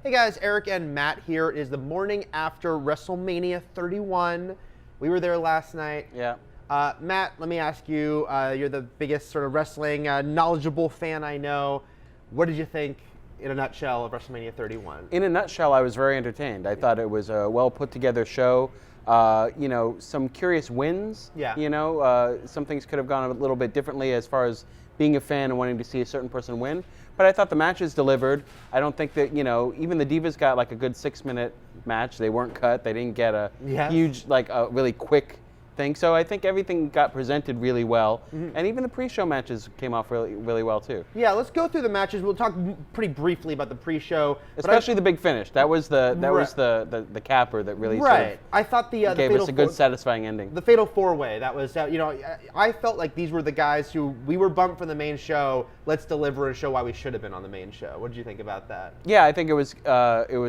Hey guys, Eric and Matt here. It is the morning after WrestleMania 31. We were there last night. Yeah. Matt, let me ask you, you're the biggest sort of wrestling knowledgeable fan I know. What did you think, in a nutshell, of WrestleMania 31? In a nutshell, I was very entertained. I thought it was a well put together show. Some curious wins. Yeah. Some things could have gone a little bit differently as far as being a fan and wanting to see a certain person win. But I thought the matches delivered. I don't think that, even the Divas got like a good 6-minute match. They weren't cut. They didn't get a huge, a really quick thing. So I think everything got presented really well. Mm-hmm. And even the pre-show matches came off really, really well too. Yeah, let's go through the matches. We'll talk pretty briefly about the pre-show. Especially the big finish. That was the capper that really sort of I thought the gave us a good, satisfying ending. The Fatal 4-Way, that was, I felt like these were the guys who, we were bumped from the main show, let's deliver and show why we should have been on the main show. What did you think about that? Yeah, I think it was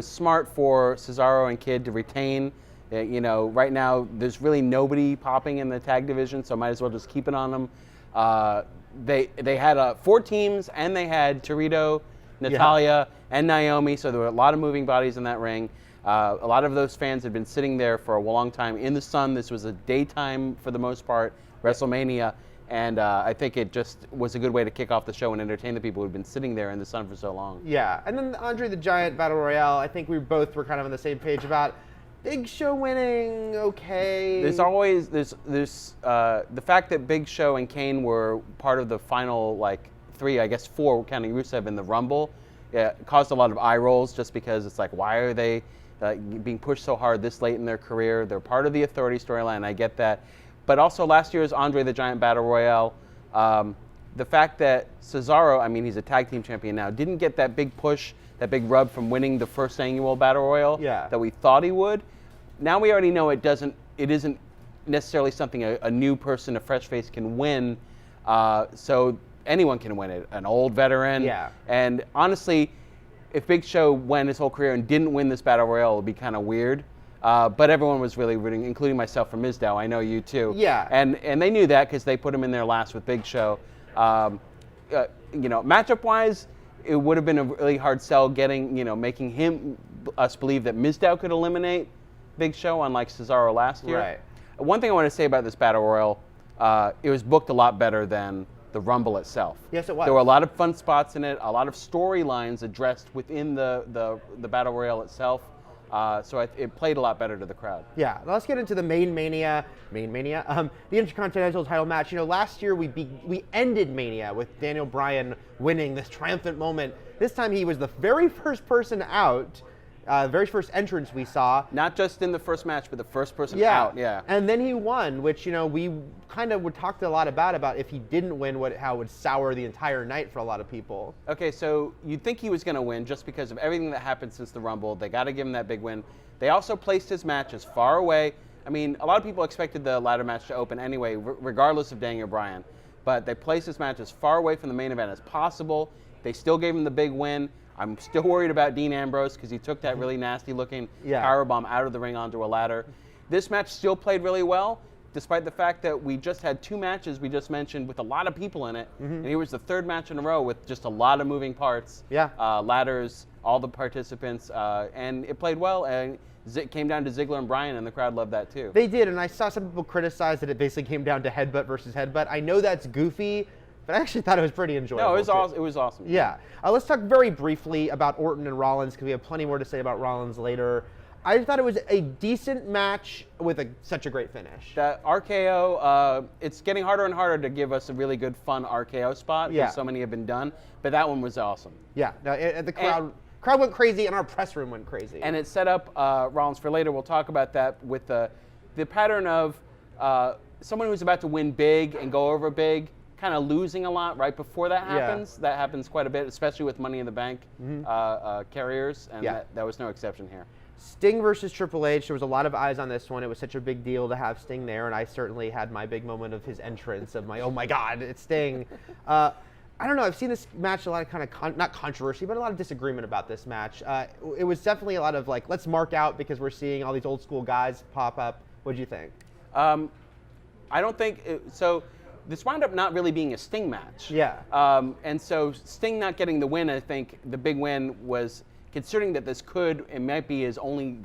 smart for Cesaro and Kidd to retain. Right now there's really nobody popping in the tag division, so might as well just keep it on them. They had 4 teams, and they had Torito, Natalya, and Naomi, so there were a lot of moving bodies in that ring. A lot of those fans had been sitting there for a long time in the sun. This was a daytime, for the most part, WrestleMania, and I think it just was a good way to kick off the show and entertain the people who'd been sitting there in the sun for so long. Yeah, and then the Andre the Giant Battle Royale, I think we both were kind of on the same page about Big Show winning, okay. There's always the fact that Big Show and Kane were part of the final 3, I guess 4, counting Rusev in the Rumble, caused a lot of eye rolls just because it's like, why are they being pushed so hard this late in their career? They're part of the Authority storyline. I get that, but also last year's Andre the Giant Battle Royale, the fact that Cesaro, he's a tag team champion now, didn't get that big push, that big rub from winning the first annual Battle Royal that we thought he would. Now we already know it isn't necessarily something a new person, a fresh face can win. So anyone can win it, an old veteran. Yeah. And honestly, if Big Show went his whole career and didn't win this Battle Royal, it would be kind of weird. But everyone was really rooting, including myself, for Mizdow. I know you too. Yeah. And they knew that because they put him in there last with Big Show. Matchup-wise, it would have been a really hard sell making us believe that Mizdow could eliminate Big Show, unlike Cesaro last year. Right. One thing I want to say about this Battle Royal, it was booked a lot better than the Rumble itself. Yes, it was. There were a lot of fun spots in it, a lot of storylines addressed within the Battle Royal itself. So it played a lot better to the crowd. Yeah, let's get into the main Mania, the Intercontinental title match. Last year we ended Mania with Daniel Bryan winning this triumphant moment. This time he was the very first person out, very first entrance we saw. Not just in the first match, but the first person out. Yeah. And then he won, which we kind of talked a lot about if he didn't win, how it would sour the entire night for a lot of people. Okay, so you'd think he was going to win just because of everything that happened since the Rumble. They got to give him that big win. They also placed his match as far away. A lot of people expected the ladder match to open anyway, regardless of Daniel Bryan. But they placed his match as far away from the main event as possible. They still gave him the big win. I'm still worried about Dean Ambrose because he took that really nasty-looking powerbomb out of the ring onto a ladder. This match still played really well, despite the fact that we just had 2 matches we just mentioned with a lot of people in it. Mm-hmm. And it was the 3rd match in a row with just a lot of moving parts. Yeah. Ladders, all the participants, and it played well. And it came down to Ziggler and Bryan, and the crowd loved that too. They did, and I saw some people criticize that it basically came down to headbutt versus headbutt. I know that's goofy, but I actually thought it was pretty enjoyable. No, it was awesome. Yeah. Let's talk very briefly about Orton and Rollins, because we have plenty more to say about Rollins later. I thought it was a decent match with such a great finish. That RKO, it's getting harder and harder to give us a really good, fun RKO spot, because so many have been done, but that one was awesome. Yeah, the crowd went crazy, and our press room went crazy. And it set up Rollins for later. We'll talk about that with the pattern of someone who's about to win big and go over big, kind of losing a lot right before that happens. That happens quite a bit, especially with Money in the Bank carriers, and that was no exception here. Sting versus Triple H, there was a lot of eyes on this one. It was such a big deal to have Sting there, and I certainly had my big moment of his entrance, of my, oh my God, it's Sting. I don't know, I've seen this match a lot of not controversy, but a lot of disagreement about this match. It was definitely a lot of let's mark out because we're seeing all these old school guys pop up. What do you think? I don't think, so this wound up not really being a Sting match. Yeah. And so Sting not getting the win, I think the big win was considering that it might be his only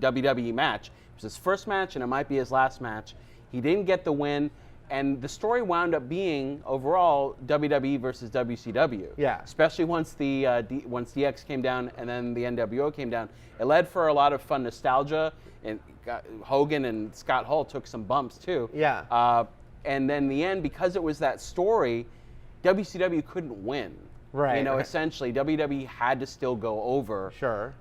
WWE match. It was his first match, and it might be his last match. He didn't get the win, and the story wound up being overall WWE versus WCW. Yeah. Especially once once DX came down and then the NWO came down, it led for a lot of fun nostalgia, and Hogan and Scott Hall took some bumps too. Yeah. And then in the end, because it was that story, WCW couldn't win. Right. You know, essentially, WWE had to still go over. Sure.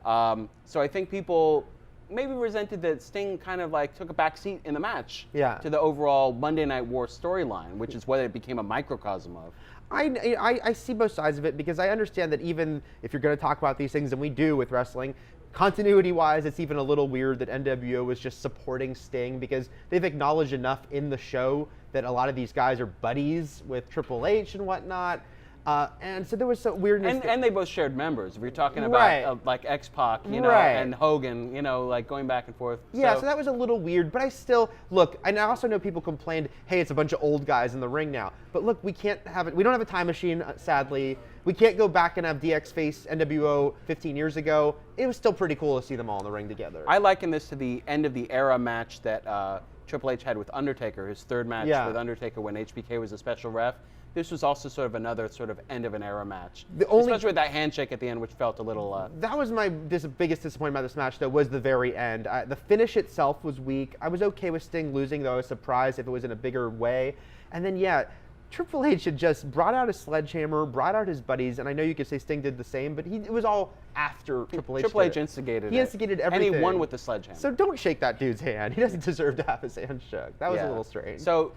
So I think people maybe resented that Sting kind of like took a back seat in the match to the overall Monday Night War storyline, which is what it became a microcosm of. I see both sides of it, because I understand that even if you're going to talk about these things, and we do with wrestling, continuity-wise, it's even a little weird that NWO was just supporting Sting, because they've acknowledged enough in the show that a lot of these guys are buddies with Triple H and whatnot. And so there was some weirdness. And they both shared members. If you're talking about like X-Pac, you know, and Hogan, you know, like going back and forth. Yeah, so that was a little weird. But I still, look, and I also know people complained, hey, it's a bunch of old guys in the ring now. But look, we can't have it. We don't have a time machine, sadly. We can't go back and have DX face NWO 15 years ago. It was still pretty cool to see them all in the ring together. I liken this to the end of the era match that Triple H had with Undertaker, his third match with Undertaker when HBK was a special ref. This was also sort of another sort of end of an era match, especially with that handshake at the end, which felt a little. That was my biggest disappointment about this match, though, was the very end. The finish itself was weak. I was okay with Sting losing, though. I was surprised if it was in a bigger way. And then, Triple H had just brought out his sledgehammer, brought out his buddies, and I know you could say Sting did the same, but it was all after Triple H. Triple H instigated it. He instigated everything. And he won with the sledgehammer. So don't shake that dude's hand. He doesn't deserve to have his hand shook. That was a little strange. So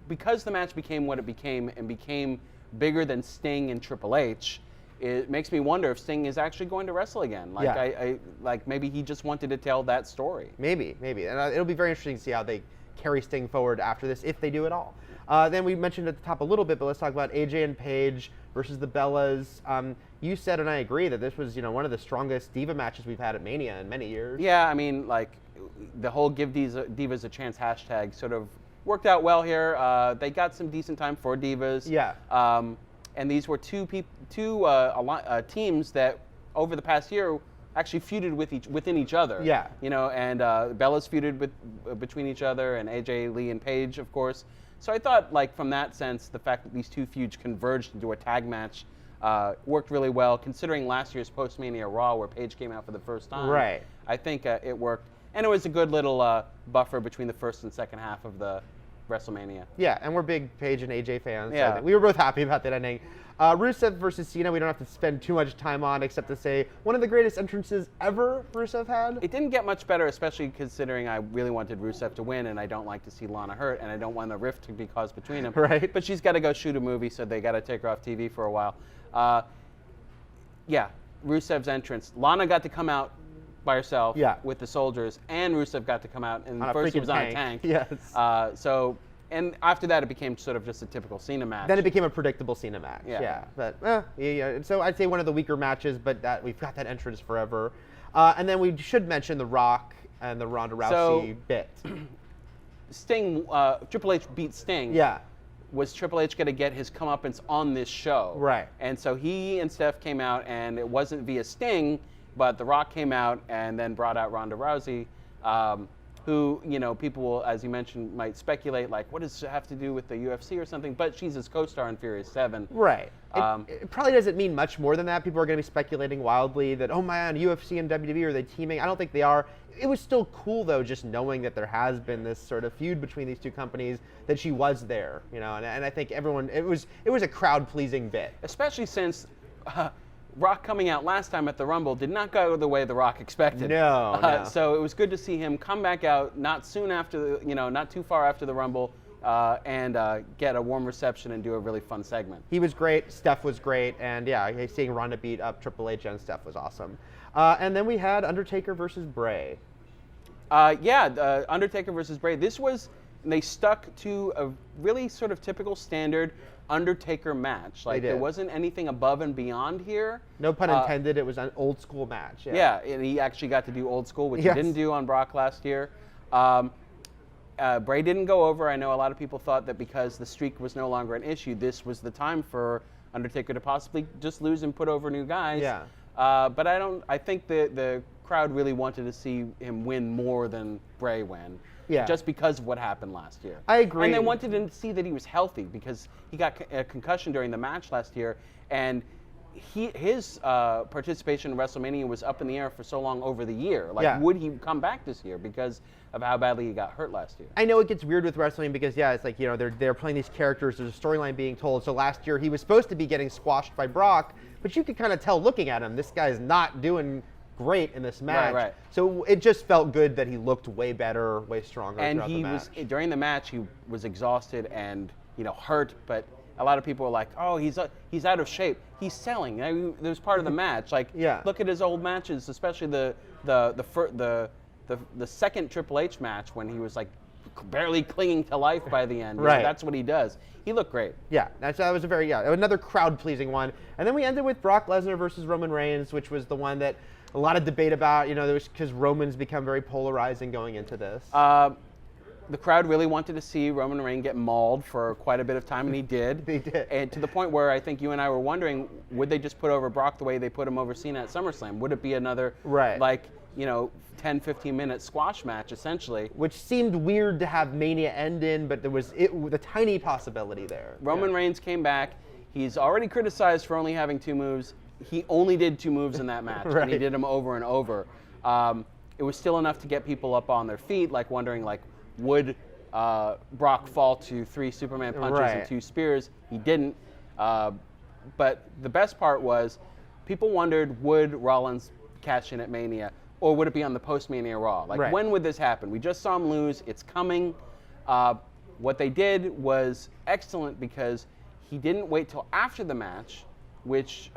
because the match became what it became and became bigger than Sting and Triple H, it makes me wonder if Sting is actually going to wrestle again. Like maybe he just wanted to tell that story. Maybe. And it'll be very interesting to see how they carry Sting forward after this, if they do at all. Then we mentioned at the top a little bit, but let's talk about AJ and Paige versus the Bellas. You said, and I agree, that this was one of the strongest Diva matches we've had at Mania in many years. Yeah, I mean, like the whole Give Divas a Chance hashtag sort of worked out well here. They got some decent time for Divas. Yeah. And these were two teams that over the past year actually feuded within each other. Yeah. You know, and Bellas feuded between each other, and AJ Lee and Paige, of course. So I thought, like, from that sense, the fact that these two feuds converged into a tag match worked really well, considering last year's post-Mania Raw where Paige came out for the first time. Right. I think it worked. And it was a good little buffer between the first and second half of the WrestleMania. Yeah, and we're big Paige and AJ fans. Yeah. So I think we were both happy about that ending. Rusev versus Cena, we don't have to spend too much time on, except to say one of the greatest entrances ever Rusev had. It didn't get much better, especially considering I really wanted Rusev to win, and I don't like to see Lana hurt, and I don't want the rift to be caused between them. Right. But she's got to go shoot a movie, so they got to take her off TV for a while. Rusev's entrance. Lana got to come out by herself with the soldiers, and Rusev got to come out, and first he was on a tank. Yes. And after that, it became sort of just a typical Cena match. Then it became a predictable Cena match. Yeah. But so I'd say one of the weaker matches, but we've got that entrance forever. And then we should mention The Rock and the Ronda Rousey bit. Triple H beat Sting. Yeah. Was Triple H going to get his comeuppance on this show? Right. And so he and Steph came out, and it wasn't via Sting, but The Rock came out and then brought out Ronda Rousey, who, people will, as you mentioned, might speculate, like, what does it have to do with the UFC or something? But she's his co-star in Furious 7. Right. It probably doesn't mean much more than that. People are going to be speculating wildly that, oh man, UFC and WWE, are they teaming? I don't think they are. It was still cool, though, just knowing that there has been this sort of feud between these two companies, that she was there, and I think everyone, it was a crowd-pleasing bit. Especially since Rock coming out last time at the Rumble did not go the way The Rock expected. No. So it was good to see him come back out not soon after, not too far after the Rumble, and get a warm reception and do a really fun segment. He was great. Steph was great, and seeing Ronda beat up Triple H and Steph was awesome. And then we had Undertaker versus Bray. Undertaker versus Bray. They stuck to a really sort of typical standard Undertaker match. Like, there wasn't anything above and beyond here. No pun intended. It was an old school match. Yeah, and he actually got to do old school, which he didn't do on Brock last year. Bray didn't go over. I know a lot of people thought that because the streak was no longer an issue, this was the time for Undertaker to possibly just lose and put over new guys. Yeah. But I think the crowd really wanted to see him win more than Bray win. Yeah. Just because of what happened last year. I agree. And they wanted to see that he was healthy because he got a concussion during the match last year, and his participation in WrestleMania was up in the air for so long over the year. Like, would he come back this year because of how badly he got hurt last year? I know it gets weird with wrestling because, it's like, they're playing these characters, there's a storyline being told. So last year he was supposed to be getting squashed by Brock, but you could kind of tell looking at him, this guy's not doing great in this match. Right. So it just felt good that he looked way better, way stronger And throughout the match. during the match, he was exhausted and, hurt, but a lot of people were like, oh, he's out of shape. He's selling. There's part of the match. Like, look at his old matches, especially the second Triple H match when he was like barely clinging to life by the end. Right. That's what he does. He looked great. Yeah, that was another crowd-pleasing one. And then we ended with Brock Lesnar versus Roman Reigns, which was the one that a lot of debate about, because Roman's become very polarizing going into this. The crowd really wanted to see Roman Reigns get mauled for quite a bit of time, and he did. They did. And to the point where I think you and I were wondering, would they just put over Brock the way they put him over Cena at SummerSlam? Would it be another, 10, 15-minute squash match, essentially? Which seemed weird to have Mania end in, but there was the tiny possibility there. Roman Reigns came back. He's already criticized for only having 2 moves. He only did 2 moves in that match, and he did them over and over. It was still enough to get people up on their feet, wondering, would Brock fall to 3 Superman punches and 2 spears? He didn't. But the best part was people wondered, would Rollins cash in at Mania, or would it be on the post-Mania Raw? When would this happen? We just saw him lose. It's coming. What they did was excellent because he didn't wait till after the match, which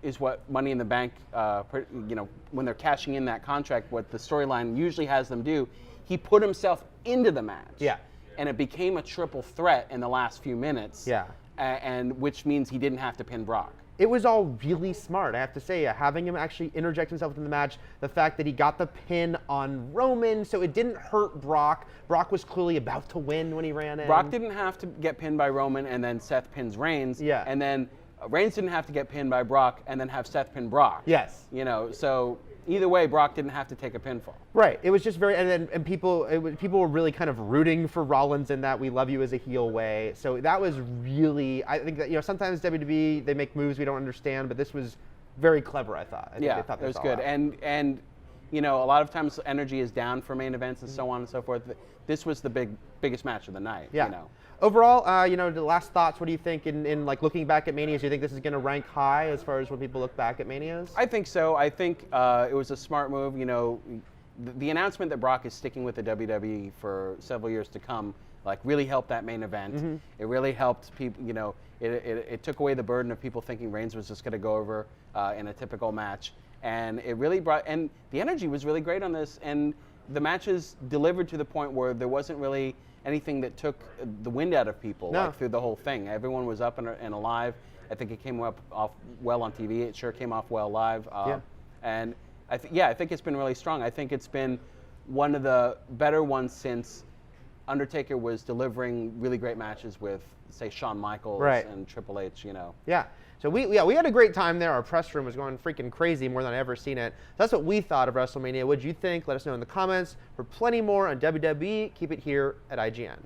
is what Money in the Bank, when they're cashing in that contract, what the storyline usually has them do. He put himself into the match. Yeah. And it became a triple threat in the last few minutes. Yeah. And which means he didn't have to pin Brock. It was all really smart, I have to say. Having him actually interject himself in the match, the fact that he got the pin on Roman, so it didn't hurt Brock. Brock was clearly about to win when he ran in. Brock didn't have to get pinned by Roman and then Seth pins Reigns. Yeah. And then Reigns didn't have to get pinned by Brock and then have Seth pin Brock. Yes. So either way, Brock didn't have to take a pinfall. Right. It was just very, and people were really kind of rooting for Rollins in that we love you as a heel way. So that was really, I think that, sometimes WWE, they make moves we don't understand, but this was very clever, I thought. It was good. And a lot of times energy is down for main events and so on and so forth. This was the biggest match of the night. Yeah. Overall, the last thoughts, what do you think in looking back at Manias? Do you think this is going to rank high as far as when people look back at Manias? I think so. I think it was a smart move. The announcement that Brock is sticking with the WWE for several years to come, really helped that main event. Mm-hmm. It really helped people, it took away the burden of people thinking Reigns was just going to go over in a typical match. And it really and the energy was really great on this. And the matches delivered to the point where there wasn't really anything that took the wind out of people through the whole thing. Everyone was up and alive. I think it came off well on TV. It sure came off well live. And I think it's been really strong. I think it's been one of the better ones since Undertaker was delivering really great matches with, say, Shawn Michaels and Triple H. Yeah. So we had a great time there. Our press room was going freaking crazy, more than I've ever seen it. That's what we thought of WrestleMania. What did you think? Let us know in the comments. For plenty more on WWE, keep it here at IGN.